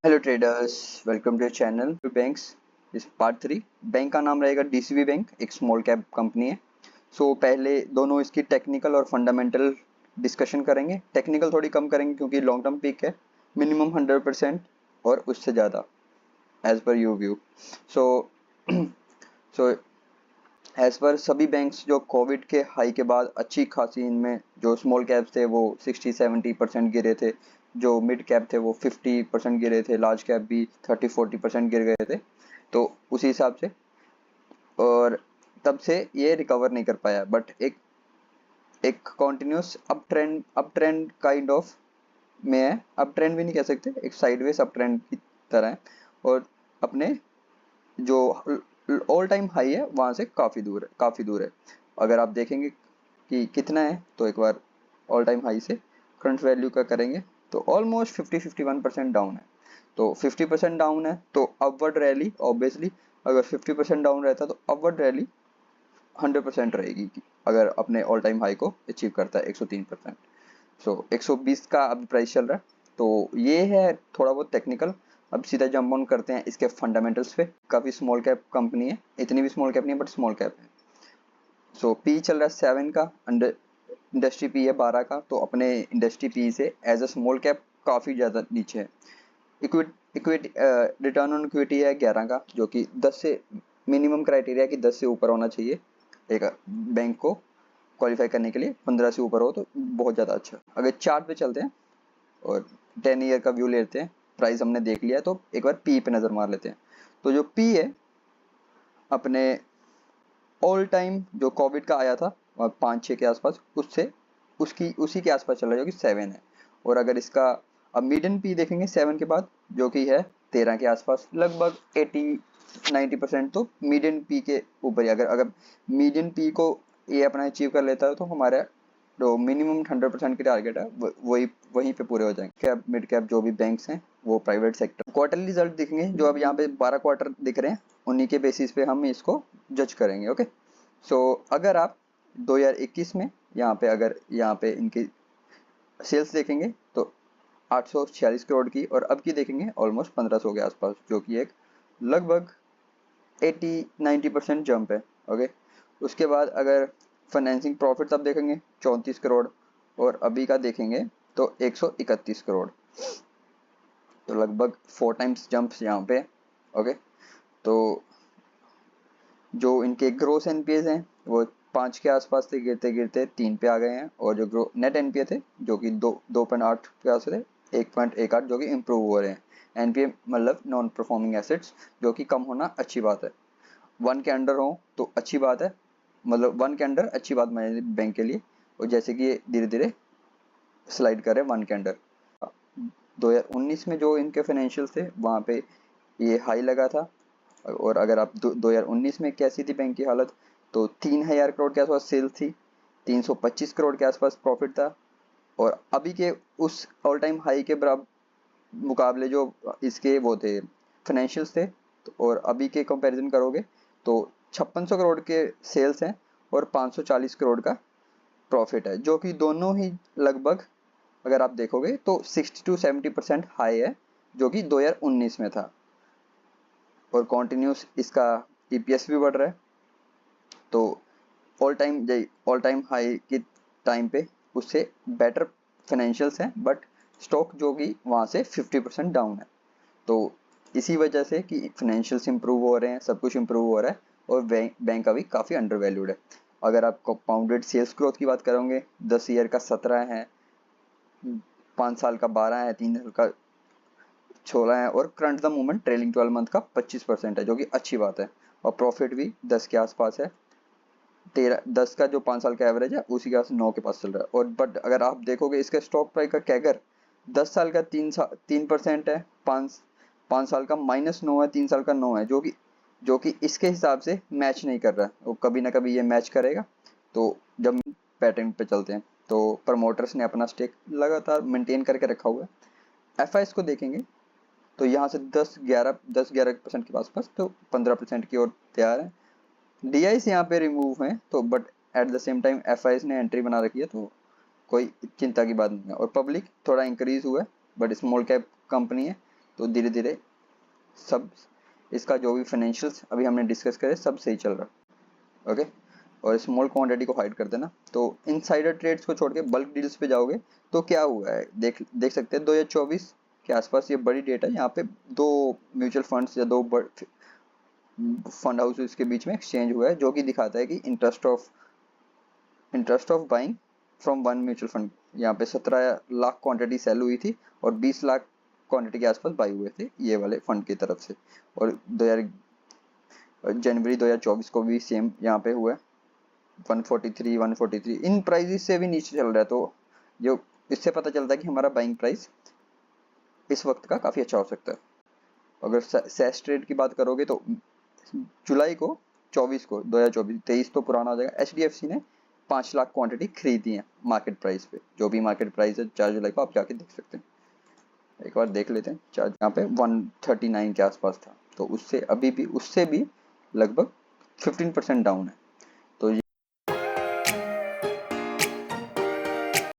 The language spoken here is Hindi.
Hello traders, welcome to channel banks. इस पार्ट 3 बैंक का नाम रहेगा डीसीबी बैंक, एक स्मॉल कैप कंपनी है। पहले दोनों इसकी टेक्निकल और फंडामेंटल डिस्कशन करेंगे। टेक्निकल थोड़ी कम करेंगे क्योंकि लॉन्ग टर्म पिक है, मिनिमम 100% और उससे ज़्यादा एज पर you view. So so as पर सभी बैंक्स जो कोविड के हाई के बाद अच्छी खासी, इनमें जो स्मॉल कैप्स थे वो 60-70% गिरे थे, जो मिड कैप थे वो 50% गिरे थे, लार्ज कैप भी 30-40% गिर गए थे। तो उसी हिसाब से और तब से ये रिकवर नहीं कर पाया, बट एक एक continuous up trend kind of में है। अप ट्रेंड भी नहीं कह सकते, एक साइडवेज अप ट्रेंड की तरह है और अपने जो ऑल टाइम हाई है वहाँ से काफ़ी दूर है। अगर आप देखेंगे कि कितना है तो एक बार ऑल टाइम हाई से करंट वैल्यू का करेंगे तो ऑलमोस्ट 50-51% डाउन है। तो 50% डाउन है तो अपवर्ड रैली ऑब्वियसली, अगर 50% डाउन रहता तो अपवर्ड रैली 100% रहेगी अगर अपने ऑल टाइम हाई को अचीव करता है 103%। 120 का अब प्राइस चल रहा है। तो ये है थोड़ा बहुत टेक्निकल। अब सीधा जंप ऑन करते हैं इसके फंडामेंटल्स पे। काफ़ी स्मॉल कैप कंपनी है, इतनी भी स्मॉल कैप नहीं है बट स्मॉल कैप है। पी चल रहा है 7 का, इंडस्ट्री पी है 12 का, तो अपने इंडस्ट्री पी से एज अ स्मॉल कैप काफ़ी ज़्यादा नीचे है। इक्विटी रिटर्न ऑन इक्विटी है 11 का, जो कि 10 से मिनिमम क्राइटेरिया कि 10 से ऊपर होना चाहिए एक बैंक को क्वालिफाई करने के लिए। 15 से ऊपर हो तो बहुत ज़्यादा अच्छा। अगर चार्ट पे चलते हैं और 10 ईयर का व्यू लेते हैं, प्राइस हमने देख लिया तो एक बार पी पे नज़र मार लेते हैं। तो जो पी है अपने ऑल टाइम जो कोविड का आया था 5-6 के आसपास, उससे उसी के आसपास चल रहा है जो कि 7 है। और अगर इसका अब मीडियन पी देखेंगे 7 के बाद जो कि है 13 के आसपास, लगभग 80-90% तो मीडियन पी के ऊपर ही। अगर मीडियन पी को ये अपना अचीव कर लेता है तो हमारा जो मिनिमम 100% की टारगेट है वहीं पे पूरे हो जाएंगे। कैप मिड कैप जो भी बैंक्स हैं वो प्राइवेट सेक्टर। क्वार्टरली रिजल्ट दिखेंगे जो अब यहाँ पे 12 क्वार्टर दिख रहे हैं, उन्हीं के बेसिस पे हम इसको जज करेंगे। ओके, अगर आप 2021 में यहाँ पे इनकी सेल्स देखेंगे तो 846 करोड़ की, और अब की देखेंगे ऑलमोस्ट 1500 के आसपास, जो कि एक लगभग 80-90% जंप है। ओके, उसके बाद अगर फाइनेंसिंग प्रॉफिट अब देखेंगे 34 करोड़, और अभी का देखेंगे तो 131 करोड़, तो लगभग 4 टाइम्स जंप्स यहाँ पे। ओके, तो जो इनके ग्रोस एनपीए हैं वो 5 के आसपास थे, गिरते गिरते 3 पे आ गए हैं, और जो नेट एनपीए थे जो कि 2.8 के आस थे 1.18, जो कि इम्प्रूव हो रहे हैं। एनपीए मतलब नॉन परफॉर्मिंग एसेट्स, जो कि कम होना अच्छी बात है। 1 के अंडर हो तो अच्छी बात है, मतलब 1 के अंडर अच्छी बात मानी बैंक के लिए। और जैसे कि ये धीरे धीरे स्लाइड कर रहे हैं 1 के अंडर। 2019 में जो इनके फाइनेंशियल थे वहाँ पे ये हाई लगा था। और अगर आप 2019 में कैसी थी बैंक की हालत, तो 3000 करोड़ के आसपास सेल थी, 325 करोड़ के आसपास प्रॉफिट था, और अभी के उस ऑल टाइम हाई के बराबर मुकाबले जो इसके वो थे फाइनेंशियल्स थे, और अभी के कंपैरिजन करोगे तो 5600 करोड़ के सेल्स हैं और 540 करोड़ का प्रॉफिट है, जो कि दोनों ही लगभग अगर आप देखोगे तो 60-70% हाई है जो कि 2019 में था। और कॉन्टिन्यूस इसका ईपीएस भी बढ़ रहा है। तो ऑल टाइम हाई के टाइम पे उससे बेटर फाइनेंशियल्स हैं, बट स्टॉक जो कि वहाँ से 50% डाउन है। तो इसी वजह से कि फाइनेंशियल्स इंप्रूव हो रहे हैं, सब कुछ इंप्रूव हो रहा है, और बैंक अभी काफ़ी अंडर वैल्यूड है। अगर आप कंपाउंडेड सेल्स ग्रोथ की बात करोगे, 10 ईयर का 17 है, 5 साल का 12 है, 3 साल का 16 है, और current the moment trailing 12 month का 25% है, जो कि अच्छी बात है। और प्रॉफिट भी 10 के आसपास है। 10 का जो 5 साल का एवरेज है उसी के 9 के पास चल रहा है। और बट अगर आप देखोगे इसके स्टॉक प्राइस का कैगर 10 साल का 3% है, 5 साल का -9 है, 3 साल का 9 है, जो कि इसके हिसाब से मैच नहीं कर रहा है। वो कभी ना कभी ये मैच करेगा। तो जब पैटर्न पे चलते हैं तो प्रमोटर्स ने अपना स्टेक लगातार मेंटेन करके रखा हुआ है। एफआईएस को देखेंगे तो यहाँ से 10-11% के आसपास, तो 15% की ओर तैयार है। डीआईस यहाँ पे रिमूव है, तो but at the same time FIS ने एंट्री बना रखी है, तो कोई चिंता की बात नहीं है। और पब्लिक थोड़ा इंक्रीज हुआ है, बट स्मॉल कैप कंपनी है तो धीरे धीरे सब इसका जो भी फाइनेंशियल्स अभी हमने डिस्कस करे सब सही चल रहा। ओके, और स्मॉल क्वांटिटी को हाइड कर देना। तो इनसाइडर ट्रेड्स को छोड़ के बल्क डील्स पे जाओगे तो क्या हुआ है, देख सकते हैं 2024 के आसपास ये बड़ी डेट है। यहाँ पे दो म्यूचुअल फंड्स या दो फंड हाउसेस के बीच में एक्सचेंज हुआ है, जो कि दिखाता है कि interest of buying from one mutual fund. यहाँ पे 17 लाख क्वांटिटी सेल हुई थी और 20 लाख क्वांटिटी के आसपास बाई हुए थे ये वाले फंड की तरफ से। और जनवरी 2024 को भी सेम यहाँ पे हुआ है, 143 इन प्राइस से भी नीचे चल रहा है। तो जो इससे पता चलता है कि हमारा बाइंग प्राइस इस वक्त का काफ़ी अच्छा हो सकता है। अगर सेस ट्रेड की बात करोगे तो जुलाई को 2024 23 तो पुराना हो जाएगा, HDFC ने 5 लाख क्वांटिटी खरीदी है मार्केट प्राइस पे। जो भी मार्केट प्राइस है 4 जुलाई को आप जाके देख सकते हैं, एक बार देख लेते हैं। चार्ज यहाँ पे 139 के आसपास था, तो उससे भी लगभग 15% डाउन है।